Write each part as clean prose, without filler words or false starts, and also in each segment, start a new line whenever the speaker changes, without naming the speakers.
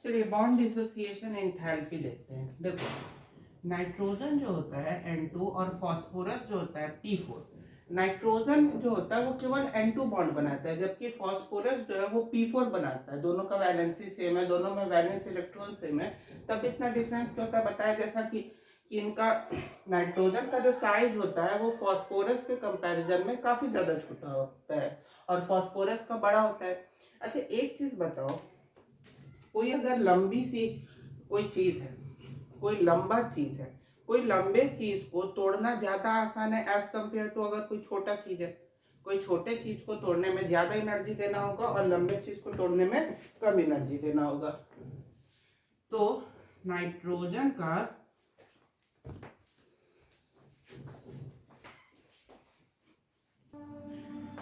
चलिए bond dissociation enthalpy देखते हैं। देखो, नाइट्रोजन जो होता है N2 और फास्फोरस जो होता है P4। नाइट्रोजन जो होता है वो केवल N2 बॉन्ड बनाता है, जबकि फास्फोरस जो है वो P4 बनाता है। दोनों का वैलेंसी सेम है, दोनों में वैलेंस इलेक्ट्रॉन सेम है। तब इतना डिफरेंस क्यों होता है बताया, जैसा कि इनका नाइट्रोजन का जो साइज होता है वो फास्फोरस के कंपैरिजन में काफी ज्यादा छोटा होता है और फास्फोरस का बड़ा होता है। अच्छा एक चीज बताओ, कोई अगर लंबी सी कोई चीज है, कोई लंबा चीज है, कोई लंबे चीज को तोड़ना ज्यादा आसान है एज कंपेयर टू अगर कोई छोटा चीज है। कोई छोटे चीज को तोड़ने में ज्यादा एनर्जी देना होगा और लंबे चीज को तोड़ने में कम एनर्जी देना होगा। तो नाइट्रोजन का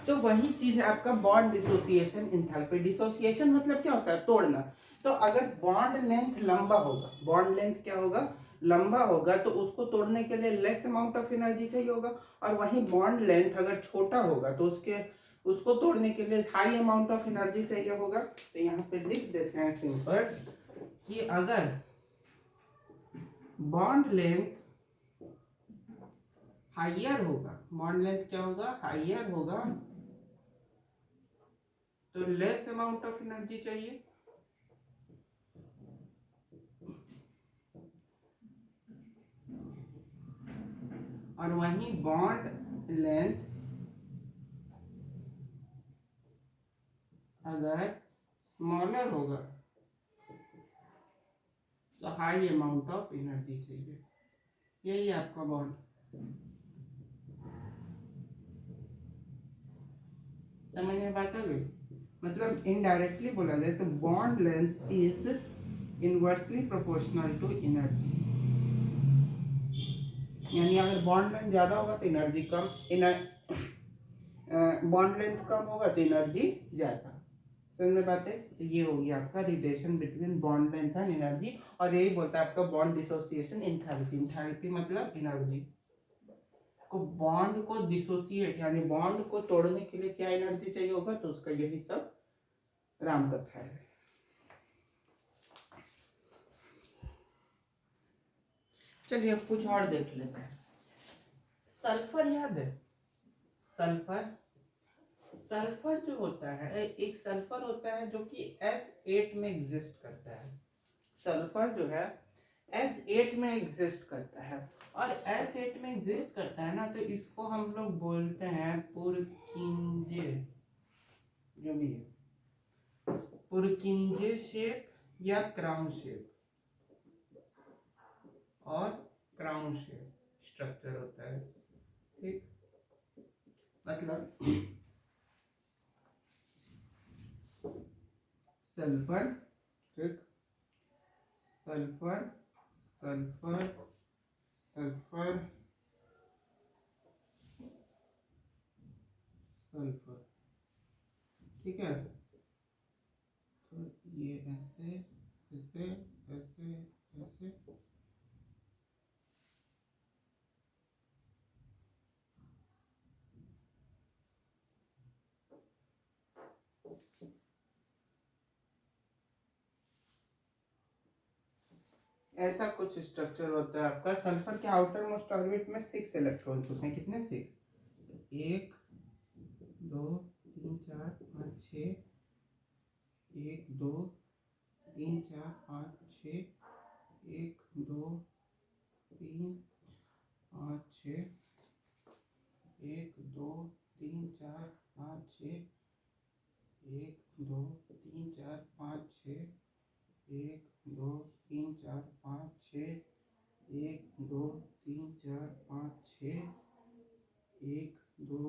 तो वही चीज है आपका बॉन्ड डिसोसिएशन एंथैल्पी। डिसोसिएशन मतलब क्या होता है, तोड़ना। तो अगर बॉन्ड लेंथ लंबा होगा, बॉन्ड लेंथ क्या होगा, लंबा होगा, तो उसको तोड़ने के लिए लेस अमाउंट ऑफ एनर्जी चाहिए होगा। और वहीं बॉन्ड लेंथ अगर छोटा होगा तो उसको तोड़ने के लिए हाई अमाउंट ऑफ एनर्जी चाहिए होगा। तो यहाँ पे लिख देते हैं सिंपल कि अगर बॉन्ड लेंथ हाइयर होगा, बॉन्ड लेंथ क्या होगा, हाइयर होगा, तो लेस अमाउंट ऑफ एनर्जी चाहिए। और वहीं बॉन्ड लेंथ अगर स्मॉलर होगा तो हाई अमाउंट ऑफ एनर्जी चाहिए। यही आपका बॉन्ड, समझ में बात आ गई। मतलब इनडायरेक्टली बोला जाए तो bond length is inversely proportional to energy. यानी अगर बॉन्ड लेंथ ज्यादा होगा तो एनर्जी कम, बॉन्ड लेंथ कम होगा तो एनर्जी ज्यादा। समझ में बात है। तो ये होगी आपका relation between bond length and energy. और यही बोलता है आपका बॉन्ड डिसोसिएशन एंथैल्पी। एंथैल्पी मतलब एनर्जी को, बॉन्ड को डिसोसिएट यानी बॉन्ड को तोड़ने के लिए क्या एनर्जी चाहिए होगा, तो उसका यही सब राम कथा है। चलिए अब कुछ और देख लेते हैं। सल्फर याद है, सल्फर। सल्फर जो होता है, एक सल्फर होता है जो कि S8 में एग्जिस्ट करता है। सल्फर जो है S8 में एग्जिस्ट करता है। और S8 में एग्जिस्ट करता है ना, तो इसको हम लोग बोलते हैं पुरकिंजे, जो भी है पुरकिंजे शेप या क्राउन शेप, और क्राउन शेप स्ट्रक्चर होता है। ठीक, मतलब सल्फर, ठीक, सल्फर, सल्फर, सल्फर, सल्फर, ठीक है। तो ये ऐसे ऐसे ऐसे ऐसे, ऐसा कुछ स्ट्रक्चर होता है आपका। सल्फर के आउटर मोस्ट ऑर्बिट में 6 इलेक्ट्रॉन्स होते हैं। कितने, 6, 1 2 3 4 5 6, 1 2 3 4 5 6, 1 2 3 5 6, 1 2 3 4 5 6, 1 2 3 4 5 6, 1 2 3 4 5 6, 1 2 3 4 5 6, 1 2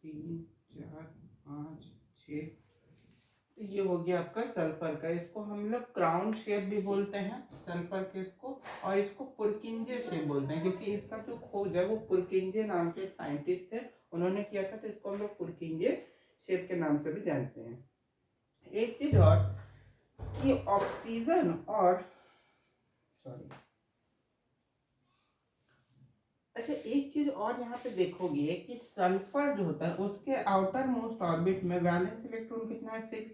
3 4 5 6। तो ये हो गया आपका सल्फर का। इसको हम लोग क्राउन शेप भी बोलते हैं सल्फर के इसको, और इसको पुरकिंजे शेप बोलते हैं क्योंकि इसका जो खोज है वो पुरकिंजे नाम के एक साइंटिस्ट थे, उन्होंने किया था। तो इसको हम लोग पुरकिंजे शेप के नाम से भी जानते हैं। एक चीज और कि ऑक्सीजन और सॉरी, अच्छा एक चीज और यहाँ पे देखोगे कि सल्फर जो होता है उसके आउटर मोस्ट ऑर्बिट में वैलेंस इलेक्ट्रॉन कितना है, 6।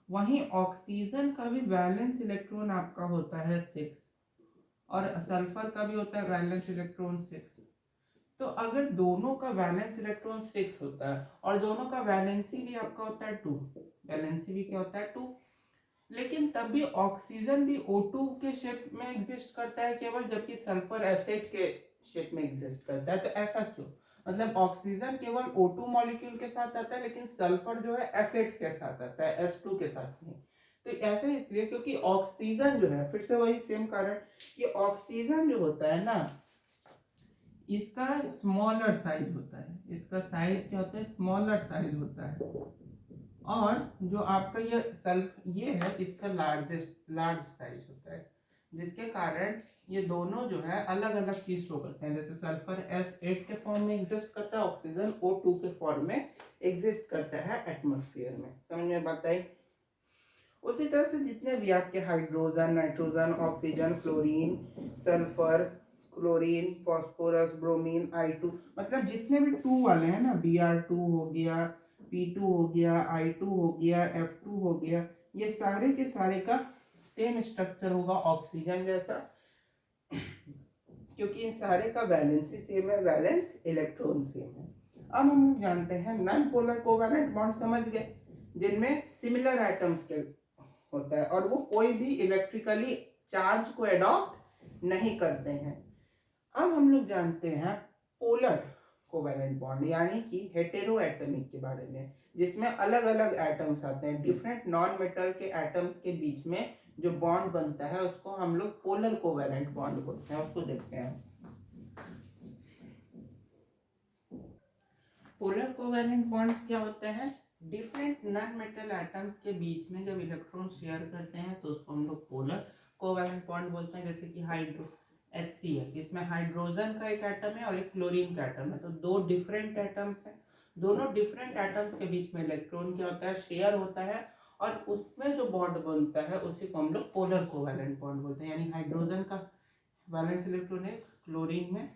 वहीं ऑक्सीजन का भी वैलेंस इलेक्ट्रॉन आपका होता है 6 और सल्फर का भी होता है वैलेंस इलेक्ट्रॉन 6। तो अगर दोनों का वैलेंस इलेक्ट्रॉन 6 होता है और दोनों का वैलेंसी भी आपका होता है 2, वैलेंसी भी क्या होता है 2, लेकिन तब भी ऑक्सीजन भी O2 के शेप में एग्जिस्ट करता है केवल, जबकि सल्फर एसिड के शेप में एग्जिस्ट करता है। तो ऐसा क्यों? मतलब ऑक्सीजन केवल O2 मॉलिक्यूल के साथ आता है, लेकिन सल्फर जो है एसिड के साथ आता है, H2 के साथ नहीं। तो ऐसे इसलिए क्योंकि ऑक्सीजन जो है, फिर से वही सेम कारण, कि ऑक्सीजन जो होता है ना, इसका स्मॉलर साइज होता है, इसका साइज क्या होता है, स्मॉलर साइज होता है। और जो आपका ये है, इसका लार्ज साइज होता है, जिसके कारण ये दोनों जो है अलग अलग चीज शो करते हैं। जैसे सल्फर S8 के फॉर्म में एग्जिस्ट करता है, ऑक्सीजन O2 के फॉर्म में एग्जिस्ट करता है एटमॉस्फेयर में। समझ में बात आई? उसी तरह से जितने भी आपके hydrogen, nitrogen, oxygen, fluorine, sulphur, chlorine, phosphorus, bromine, I2, मतलब जितने भी 2 वाले हैं ना, Br2 हो गया, P2 हो गया, I2 हो गया, F2 हो गया, ये सारे के सारे का सेम स्ट्रक्चर होगा ऑक्सीजन जैसा, क्योंकि इन सारे का वैलेंसी सेम है, वैलेंस इलेक्ट्रॉन सेम है। अब हम लोग जानते हैं नॉन पोलर कोवैलेंट बॉन्ड, समझ गए, जिनमें सिमिलर एटम्स के होता है और वो कोई भी इलेक्ट्रिकली चार्ज को एडॉप्ट नहीं करते हैं। अब हम लोग जानते हैं पोलर कोवैलेंट बॉन्ड, यानी कि हेटेरो एटमिक के बारे में, जिसमें अलग अलग एटम्स आते हैं, डिफरेंट नॉन मेटल के एटम्स के बीच में जो बॉन्ड बनता है उसको हम लोग पोलर कोवैलेंट बॉन्ड बोलते हैं। उसको देखते हैं। पोलर कोवैलेंट बॉन्ड्स क्या होते हैं? डिफरेंट नॉन मेटल एटम्स के बीच में जब इलेक्ट्रॉन शेयर करते हैं तो उसको हम लोग पोलर कोवैलेंट बॉन्ड बोलते हैं। जैसे कि हाइड्रो HCl, इसमें हाइड्रोजन का एक एटम है और एक क्लोरीन का एटम है, तो दो डिफरेंट एटम्स हैं। दोनों डिफरेंट एटम्स के बीच में इलेक्ट्रॉन क्या होता है, शेयर होता है, और उसमें जो बॉन्ड बनता है उसी को हम लोग पोलर कोवैलेंट बॉन्ड बोलते हैं। यानी हाइड्रोजन का वैलेंस इलेक्ट्रॉन है क्लोरीन में,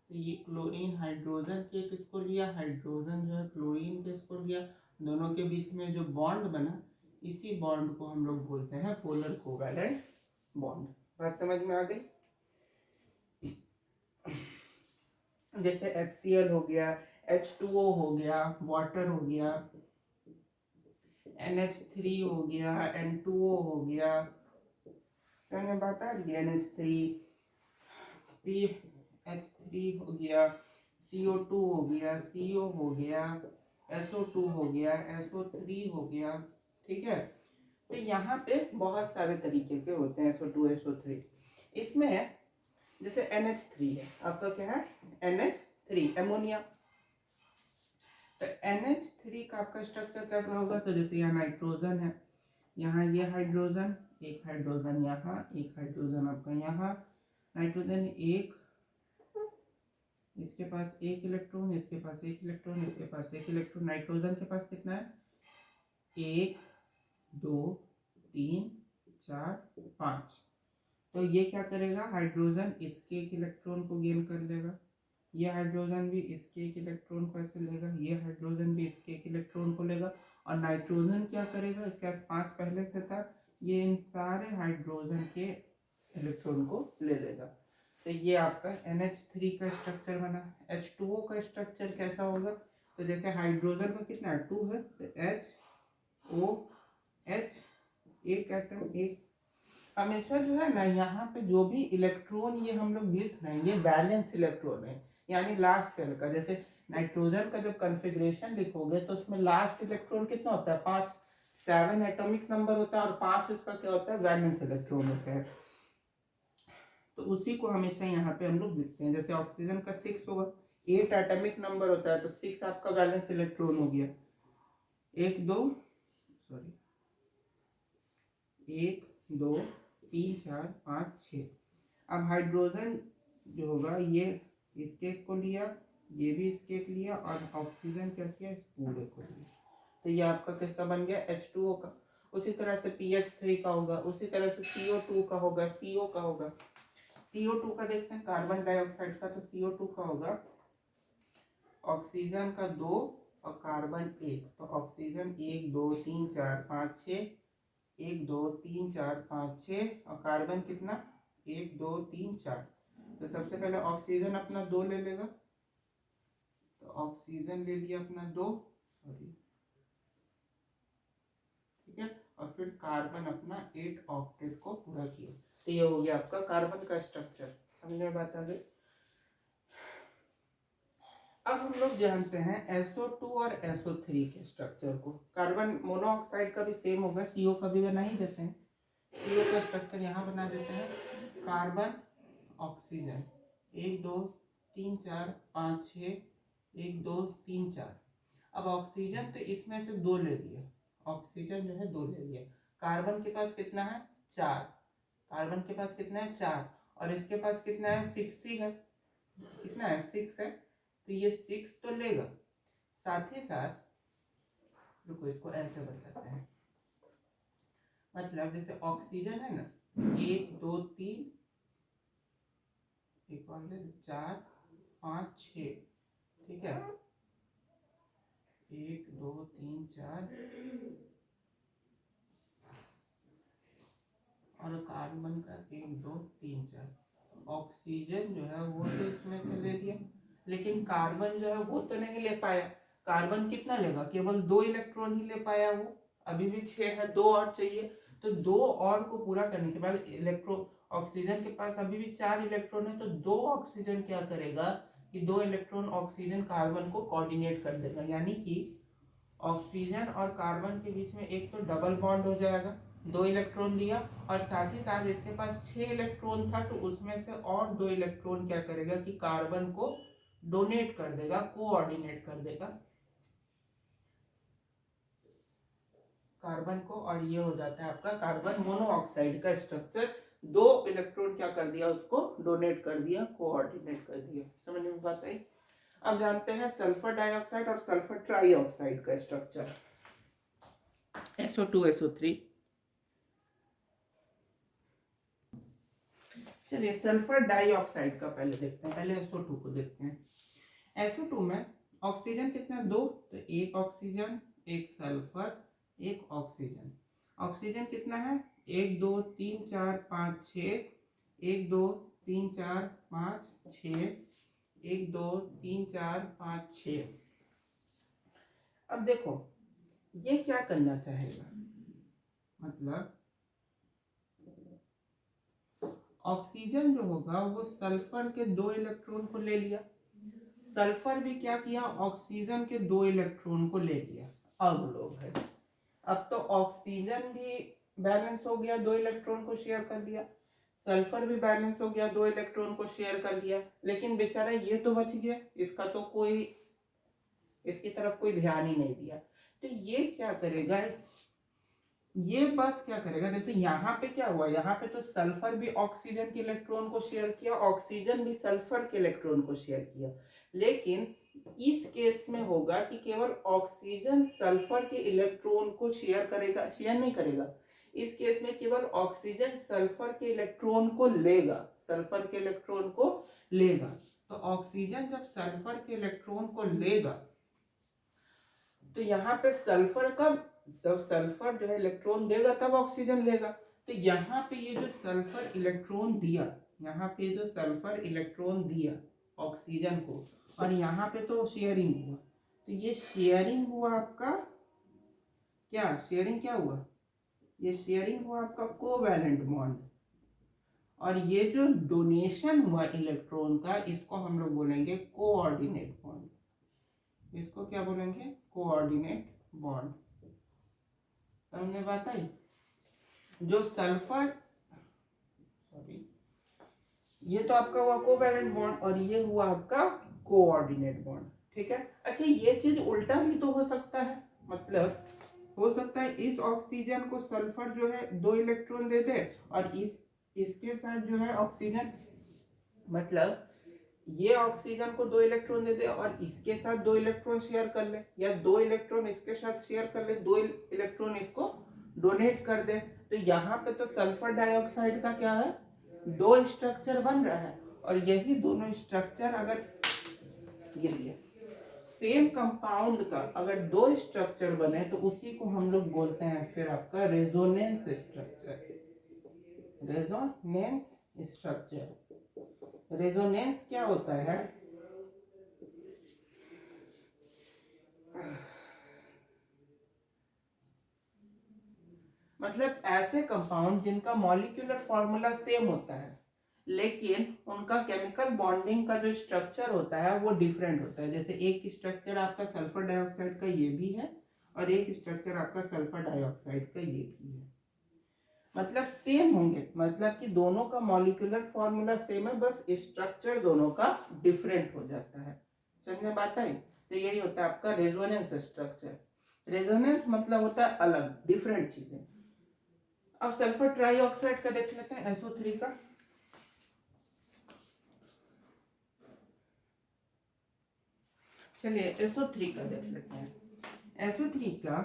ये क्लोरीन हाइड्रोजन के किसको लिया, हाइड्रोजन जो है क्लोरीन के इसको लिया, दोनों के बीच में जो बॉन्ड बना, इसी बॉन्ड को हम लोग बोलते हैं पोलर कोवैलेंट बॉन्ड। बात समझ में आ गई? जैसे HCl हो गया, H2O हो गया, वाटर हो गया, NH3 हो गया, N2O हो गया, समझ में बात आ रही है? NH3, PH3 हो गया, CO2 हो गया, CO हो गया, SO2 हो गया, SO3 हो गया, ठीक है। तो यहाँ पे बहुत सारे तरीके के होते हैं SO2, SO3। इसमें जैसे NH3 है, आपका क्या है, NH3 एमोनिया। तो NH3 का आपका स्ट्रक्चर कैसा होगा? तो जैसे यहाँ नाइट्रोजन है, यहाँ ये हाइड्रोजन, एक हाइड्रोजन यहाँ, एक हाइड्रोजन आपका यहाँ, नाइट्रोजन एक, इसके पास एक इलेक्ट्रॉन, इसके पास एक इलेक्ट्रॉन, इसके पास एक इलेक्ट्रॉन। नाइट्रोजन के पास कितना है? 1 2 3 4 5। तो ये क्या करेगा, हाइड्रोजन इसके एक इलेक्ट्रॉन को गेन कर लेगा, ये हाइड्रोजन भी इसके एक इलेक्ट्रॉन को ऐसे लेगा, ये हाइड्रोजन भी इसके एक इलेक्ट्रॉन को लेगा, और नाइट्रोजन क्या करेगा, इसके पास 5 पहले से था, ये इन सारे हाइड्रोजन के इलेक्ट्रॉन को ले लेगा। तो ये आपका NH3 का स्ट्रक्चर बना। H2O का स्ट्रक्चर कैसा होगा? तो जैसे हाइड्रोजन का कितना है, 2 है, तो HOH, एक एटम एक। हमेशा जो है ना, यहाँ पे जो भी इलेक्ट्रॉन ये हम लोग लिख रहे हैं, ये वैलेंस इलेक्ट्रॉन है, यानी लास्ट सेल का। जैसे नाइट्रोजन का जब कॉन्फ़िगरेशन लिखोगे तो उसमें लास्ट इलेक्ट्रॉन कितना होता है, 5, 7 एटॉमिक नंबर होता है, और 5 उसका क्या होता है, वैलेंस इलेक्ट्रॉन होता है। तो उसी को हमेशा यहाँ पे हम लोग लिखते हैं। जैसे ऑक्सीजन का 6 होगा, 8 एटॉमिक नंबर होता है, तो 6 आपका वैलेंस इलेक्ट्रॉन हो गया। 1 2 सॉरी 1 2 3 4 5 6। अब हाइड्रोजन जो होगा, ये इसके एक को लिया, ये भी इसके एक लिया, और ऑक्सीजन क्या किया, इस पूरे को लिया। तो ये आपका किसका बन गया, H2O का। उसी तरह से PH3 का होगा, उसी तरह से CO2 का होगा, CO का होगा। CO2 का देखते हैं, कार्बन डाइऑक्साइड का, तो CO2 का होगा ऑक्सीजन का 2 और कार्बन 1, तो ऑक्सीजन 1 2 3 4 5 6, 1 2 3 4 5 6, और कार्बन कितना 1 2 3 4। तो सबसे पहले ऑक्सीजन अपना 2 ले लेगा, तो ऑक्सीजन ले लिया अपना 2, सॉरी, ठीक है, और फिर कार्बन अपना 8 ऑक्टेट को पूरा किया। तो ये हो गया आपका कार्बन का स्ट्रक्चर। समझ में बात आ गई। अब हम लोग जानते हैं SO2 और SO3 के स्ट्रक्चर को। कार्बन मोनोऑक्साइड का भी सेम होगा, CO का भी बना ही देते हैं। CO का स्ट्रक्चर यहाँ बना देते हैं, कार्बन ऑक्सीजन 1 2 3 4 5 6, 1 2 3 4। अब ऑक्सीजन तो इसमें से 2 ले लिया, ऑक्सीजन जो है 2 ले लिया। कार्बन के पास कितना है 4, कार्बन के पास कितना है 4, और इसके पास कितना है 6 ही है, कितना है 6 है, तो ये 6 तो लेगा। साथ ही साथ रुको इसको ऐसे बताते हैं, मतलब जैसे ऑक्सीजन है ना 1 2 3, एक और ले 4 5 6, ठीक है, 1 2 3 4, और कार्बन का 1 2 3 4। ऑक्सीजन जो है वो तो इसमें से ले लिया, लेकिन कार्बन जो है वो तो नहीं ले पाया। कार्बन कितना लेगा, केवल 2 इलेक्ट्रॉन ही ले पाया वो, अभी भी 6 है, 2 और चाहिए। तो 2 और को पूरा करने के बाद ऑक्सीजन के पास अभी भी 4 इलेक्ट्रॉन है, तो 2 ऑक्सीजन क्या करेगा कि 2 इलेक्ट्रॉन ऑक्सीजन कार्बन को कोऑर्डिनेट कर देगा, यानी कि ऑक्सीजन और कार्बन के बीच में एक तो डबल बॉन्ड हो जाएगा, 2 इलेक्ट्रॉन लिया, और साथ ही साथ इसके पास 6 इलेक्ट्रॉन था, तो उसमें से और 2 इलेक्ट्रॉन क्या करेगा कि कार्बन को डोनेट कर देगा, कोऑर्डिनेट कर देगा कार्बन को, और ये हो जाता है आपका कार्बन मोनोऑक्साइड का स्ट्रक्चर। 2 इलेक्ट्रॉन क्या कर दिया, उसको डोनेट कर दिया, कोऑर्डिनेट कर दिया। समझ में बात आई। अब जानते हैं सल्फर डाइऑक्साइड और सल्फर ट्राइऑक्साइड का स्ट्रक्चर, SO2 SO3। चलिए सल्फर डाइऑक्साइड का पहले देखते हैं, पहले SO2 को देखते हैं। SO2 में ऑक्सीजन कितना 2, तो 1 ऑक्सीजन 1 सल्फर 1 ऑक्सीजन। ऑक्सीजन कितना है 1 2 3 4 5 6, 1 2 3 4 5 6, 1 2 3 4 5 6। अब देखो ये क्या करना चाहेगा, मतलब ऑक्सीजन जो होगा वो सल्फर के 2 इलेक्ट्रॉन को ले लिया, सल्फर भी क्या किया ऑक्सीजन के 2 इलेक्ट्रॉन को ले लिया। अब लोग है, अब तो ऑक्सीजन भी बैलेंस हो गया, 2 इलेक्ट्रॉन को शेयर कर लिया, सल्फर भी बैलेंस हो गया, 2 इलेक्ट्रॉन को शेयर कर लिया, लेकिन बेचारा ये तो बच गया, इसका तो कोई इसकी तरफ कोई ध्यान ही नहीं दिया। तो ये क्या करेगा, ये बस क्या करेगा, जैसे यहाँ पे क्या हुआ, यहाँ पे तो सल्फर भी ऑक्सीजन के इलेक्ट्रॉन को शेयर किया, ऑक्सीजन भी सल्फर के इलेक्ट्रॉन को शेयर किया, लेकिन इस केस में होगा कि केवल ऑक्सीजन सल्फर के इलेक्ट्रॉन को शेयर करेगा, शेयर नहीं करेगा। इस केस में केवल ऑक्सीजन सल्फर के इलेक्ट्रॉन को लेगा, सल्फर के इलेक्ट्रॉन को लेगा। तो ऑक्सीजन जब सल्फर के इलेक्ट्रॉन को लेगा, तो यहाँ पे सल्फर का जब सल्फर जो है इलेक्ट्रॉन देगा तब ऑक्सीजन लेगा। तो यहाँ पे ये जो सल्फर इलेक्ट्रॉन दिया, यहाँ पे जो सल्फर इलेक्ट्रॉन दिया ऑक्सीजन को, और यहाँ पे तो शेयरिंग हुआ, तो ये शेयरिंग हुआ आपका क्या, शेयरिंग क्या हुआ, ये शेयरिंग हुआ आपका कोवैलेंट बॉन्ड। और ये जो डोनेशन हुआ इलेक्ट्रॉन का, इसको हम लोग बोलेंगे कोऑर्डिनेट बॉन्ड। इसको क्या बोलेंगे, कोऑर्डिनेट बॉन्ड। समझ में बात आई। जो सल्फर, सॉरी, ये तो आपका हुआ कोवैलेंट बॉन्ड, और ये हुआ आपका कोऑर्डिनेट बॉन्ड, ठीक है। अच्छा ये चीज उल्टा भी तो हो सकता है, मतलब हो सकता है इस ऑक्सीजन को सल्फर जो है 2 इलेक्ट्रॉन दे दे, और इसके साथ जो है ऑक्सीजन, मतलब ये ऑक्सीजन को 2 इलेक्ट्रॉन दे दे और इसके साथ 2 इलेक्ट्रॉन शेयर कर ले, या 2 इलेक्ट्रॉन इसके साथ शेयर कर ले, 2 इलेक्ट्रॉन इसको डोनेट कर दे। तो यहाँ पे तो सल्फर डाइऑक्साइड का क्या है, 2 स्ट्रक्चर बन रहा है, और यही दोनों स्ट्रक्चर अगर गिर गया सेम कंपाउंड का अगर दो स्ट्रक्चर बने तो उसी को हम लोग बोलते हैं फिर आपका resonance structure. Resonance structure, resonance क्या होता है? मतलब ऐसे कंपाउंड जिनका मॉलिक्यूलर फॉर्मूला सेम होता है लेकिन उनका केमिकल बॉन्डिंग का जो स्ट्रक्चर होता है वो डिफरेंट होता है। जैसे एक स्ट्रक्चर आपका सल्फर डाइऑक्साइड का ये भी है और एक स्ट्रक्चर आपका सल्फर डाइऑक्साइड का ये भी है। मतलब सेम होंगे, मतलब कि दोनों का मॉलिक्यूलर फॉर्मूला सेम है, बस स्ट्रक्चर दोनों का डिफरेंट हो जाता है। समझ में बात आई? तो यही होता है आपका रेजोनेंस स्ट्रक्चर। रेजोनेंस मतलब होता है अलग, डिफरेंट चीजें। अब सल्फर ट्राइऑक्साइड का देख लेते हैं, SO3 का। चलिए SO3 का देख लेते हैं। SO3 का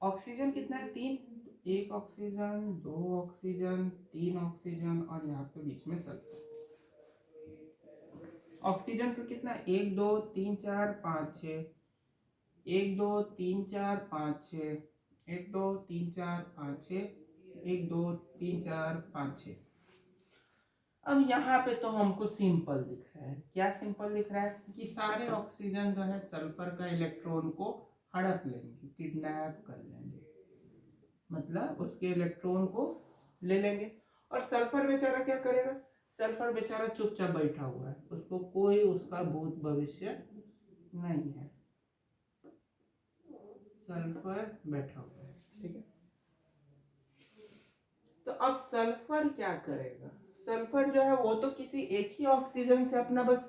ऑक्सीजन कितना है? 3। एक ऑक्सीजन, 2 ऑक्सीजन, 3 ऑक्सीजन और यहाँ पे बीच में सल्फर। ऑक्सीजन का कितना? 1 2 3 4 5 6, 1 2 3 4 5 6, 1 2 3 4 5 6, 1 2 3 4 5 6। अब यहाँ पे तो हमको सिंपल दिख रहा है। क्या सिंपल दिख रहा है? कि सारे ऑक्सीजन जो है सल्फर का इलेक्ट्रॉन को हड़प लेंगे, किडनैप कर लेंगे, मतलब उसके इलेक्ट्रॉन को ले लेंगे। और सल्फर बेचारा क्या करेगा? सल्फर बेचारा चुपचाप बैठा हुआ है, उसको कोई उसका भूत भविष्य नहीं है। सल्फर बैठा हुआ है, ठीक है। तो अब सल्फर क्या करेगा? सल्फर जो है वो तो किसी एक ही ऑक्सीजन से अपना बस,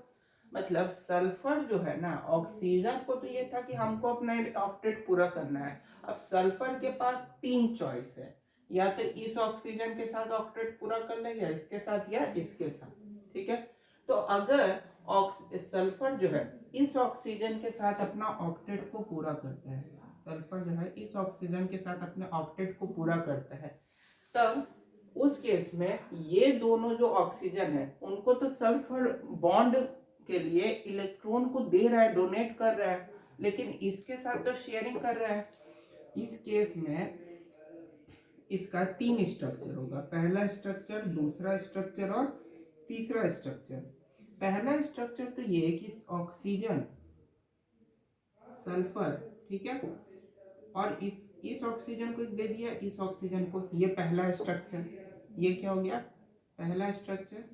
मतलब सल्फर जो है ना, ऑक्सीजन को तो ये था कि हमको अपना ऑक्टेट पूरा करना है। अब सल्फर के पास 3 चॉइस है, या तो इस ऑक्सीजन के साथ ऑक्टेट पूरा कर लेगा, इसके साथ या इसके साथ, ठीक है। तो अगर सल्फर जो है इस ऑक्सीजन के साथ अपना ऑक्टेट को पूरा करता है, सल्फर जो है इस ऑक्सीजन के साथ अपने ऑक्टेट को पूरा करता है, तब उस केस में ये दोनों जो ऑक्सीजन है उनको तो सल्फर बॉन्ड के लिए इलेक्ट्रॉन को दे रहा है, डोनेट कर रहा है, लेकिन इसके साथ तो शेयरिंग कर रहा है। इस केस में इसका 3 स्ट्रक्चर होगा, पहला स्ट्रक्चर, दूसरा स्ट्रक्चर और तीसरा स्ट्रक्चर। पहला स्ट्रक्चर तो ये कि ऑक्सीजन सल्फर, ठीक है, और इस ऑक्सीजन को दे दिया, इस ऑक्सीजन को, ये पहला स्ट्रक्चर। ये क्या हो गया? पहला स्ट्रक्चर।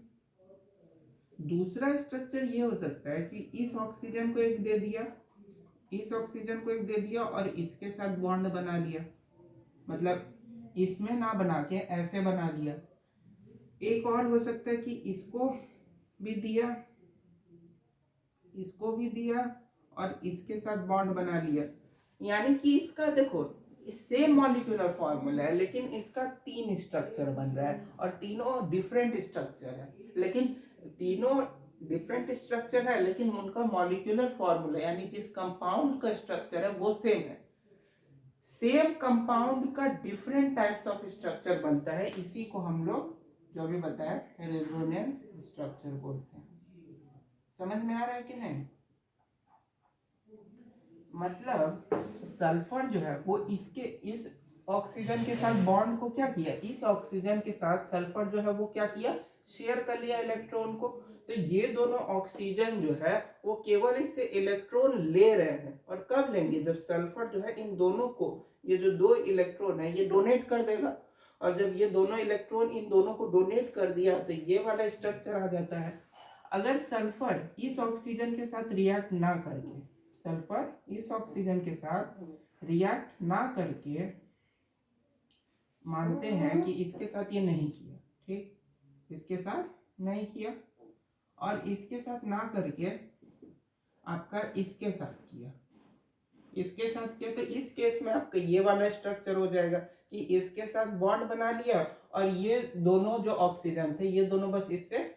दूसरा स्ट्रक्चर ये हो सकता है कि इस ऑक्सीजन को एक दे दिया, इस ऑक्सीजन को एक दे दिया और इसके साथ बॉन्ड बना लिया, मतलब इसमें ना बना के ऐसे बना लिया। एक और हो सकता है कि इसको भी दिया, इसको भी दिया और इसके साथ बॉन्ड बना लिया। यानी कि इसका देखो सेम मॉलिक्यूलर फॉर्मूला है लेकिन इसका 3 स्ट्रक्चर बन रहा है और तीनों डिफरेंट स्ट्रक्चर है, लेकिन तीनों डिफरेंट स्ट्रक्चर है लेकिन उनका मॉलिक्यूलर फॉर्मूला यानी जिस कंपाउंड का स्ट्रक्चर है वो सेम है। सेम कंपाउंड का डिफरेंट टाइप्स ऑफ स्ट्रक्चर बनता है, इसी को हम लोग जो अभी बताया रेजोनेंस स्ट्रक्चर बोलते हैं। समझ में आ रहा है कि नहीं? मतलब सल्फर जो है वो इसके इस ऑक्सीजन के साथ बॉन्ड को क्या किया, इस ऑक्सीजन के साथ सल्फर जो है वो क्या किया, शेयर कर लिया इलेक्ट्रॉन को। तो ये दोनों ऑक्सीजन जो है वो केवल इससे इलेक्ट्रॉन ले रहे हैं, और कब लेंगे? जब सल्फर जो है इन दोनों को, ये जो 2 इलेक्ट्रॉन है ये डोनेट कर देगा, और जब ये दोनों इलेक्ट्रॉन इन दोनों को डोनेट कर दिया तो ये वाला स्ट्रक्चर आ जाता है। अगर सल्फर इस ऑक्सीजन के साथ रिएक्ट ना करके, सल्फर इस ऑक्सीजन के साथ रिएक्ट ना करके, मानते हैं कि इसके साथ ये नहीं किया, ठीक, इसके साथ नहीं किया और इसके साथ ना करके आपका इसके साथ किया, इसके साथ किया, तो इस केस में आपका ये वाला स्ट्रक्चर हो जाएगा कि इसके साथ बॉन्ड बना लिया और ये दोनों जो ऑक्सीजन थे ये दोनों बस इससे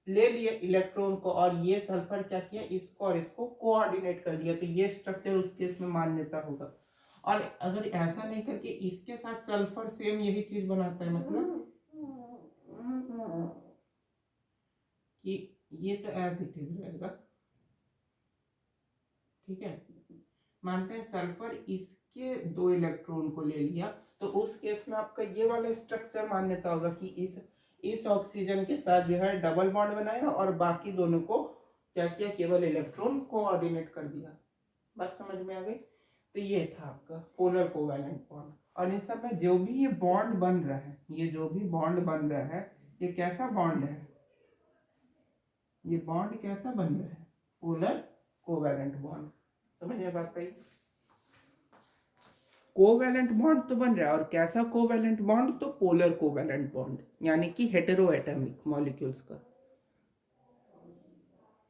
ले लिए इलेक्ट्रॉन को, और ये सल्फर क्या किया, इसको और इसको कोऑर्डिनेट कर दिया, तो ये स्ट्रक्चर उस केस में मान्यता होगा। और अगर ऐसा नहीं करके इसके साथ सल्फर सेम यही चीज बनाता है, मतलब कि ये तो एज इट इज रहेगा, ठीक है। मानते हैं सल्फर इसके 2 इलेक्ट्रॉन को ले लिया, तो उस केस में आपका ये वाला स्ट्रक्चर मान्यता होगा कि इस ऑक्सीजन के साथ जो है डबल बॉन्ड बनाया और बाकी दोनों को क्या किया, केवल इलेक्ट्रॉन कोऑर्डिनेट कर दिया। बात समझ में आ गई। तो ये था आपका पोलर कोवैलेंट बॉन्ड। और इन सब में जो भी ये बॉन्ड बन रहा है, ये जो भी बॉन्ड बन रहा है, ये कैसा बॉन्ड है, ये बॉन्ड कैसा बन रहा है, पोलर कोवैलेंट बॉन्ड। समझ में बात आई। कोवैलेंट बॉन्ड तो बन रहा है, और कैसा कोवैलेंट बॉन्ड, तो पोलर कोवैलेंट बॉन्ड, यानी कि हेटेरो एटॉमिक मॉलिक्यूल्स का।